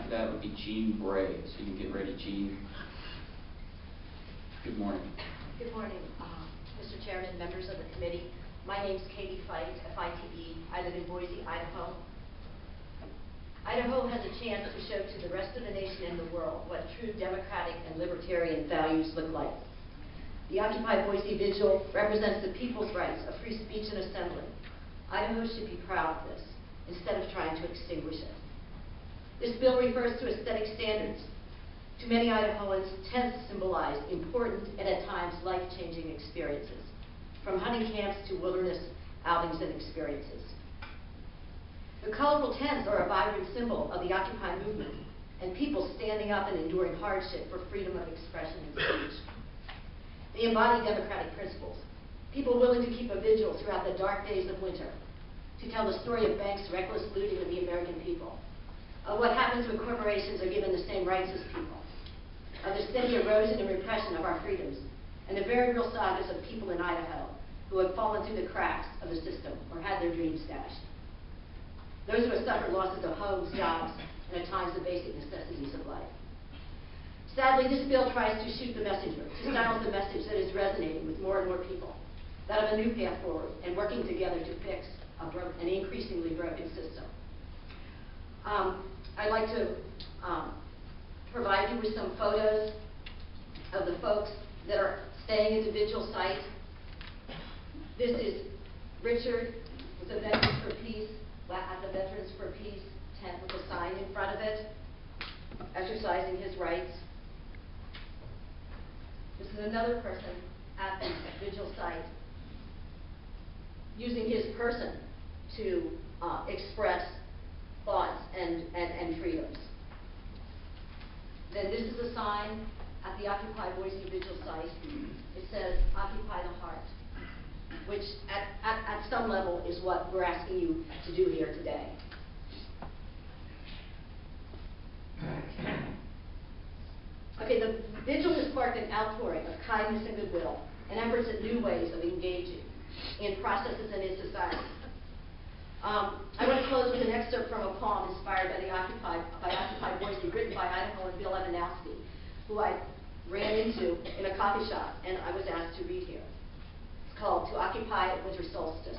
after that would be Jean Bray. So you can get ready, Jean. Good morning. Good morning, Mr. Chairman, members of the committee. My name is Katie Fite, F-I-T-E. I live in Boise, Idaho. Idaho has a chance to show to the rest of the nation and the world what true democratic and libertarian values look like. The Occupy Boise Vigil represents the people's rights of free speech and assembly. Idaho should be proud of this, instead of trying to extinguish it. This bill refers to aesthetic standards. To many Idahoans, tents symbolize important and at times life-changing experiences, from hunting camps to wilderness outings and experiences. The colorful tents are a vibrant symbol of the Occupy movement and people standing up and enduring hardship for freedom of expression and speech. They embody democratic principles, people willing to keep a vigil throughout the dark days of winter, to tell the story of banks' reckless looting of the American people, of what happens when corporations are given the same rights as people, of the steady erosion and repression of our freedoms, and the very real sagas of people in Idaho who have fallen through the cracks of the system or had their dreams dashed. Those who have suffered losses of homes, jobs, and at times the basic necessities of life. Sadly, this bill tries to shoot the messenger, to silence the message that is resonating with more and more people, that of a new path forward and working together to fix an increasingly broken system. I'd like to provide you with some photos of the folks that are staying at the vigil site. This is Richard with the Veterans for Peace, at the Veterans for Peace tent with a sign in front of it, exercising his rights. This is another person at the vigil site using his person to express thoughts and freedoms. Then this is a sign at the Occupy Boise Vigil site. It says, "Occupy the Heart," which at some level is what we're asking you to do here today. Okay, the vigil has sparked an outpouring of kindness and goodwill and efforts at new ways of engaging in processes and in society. I want to close with an excerpt from a poem inspired by Occupy Boise, written by Idaho and Bill Evanowski, who I ran into in a coffee shop, and I was asked to read here. It's called "To Occupy at Winter Solstice."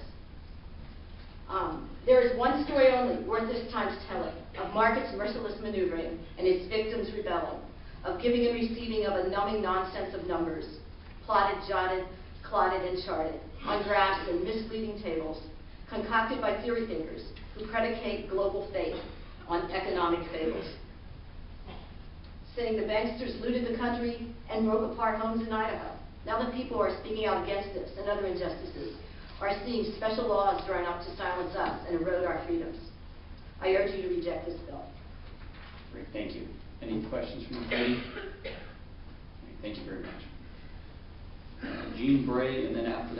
There is one story only worth this time's telling, of market's merciless maneuvering and its victims rebelling, of giving and receiving of a numbing nonsense of numbers, plotted, jotted, clotted, and charted, on graphs and misleading tables, concocted by theory thinkers who predicate global fate on economic fables. Saying the banksters looted the country and broke apart homes in Idaho. Now the people are speaking out against this and other injustices, are seeing special laws drawn up to silence us and erode our freedoms. I urge you to reject this bill. Great, thank you. Any questions from the committee? Thank you very much. Jean Bray, and then after that,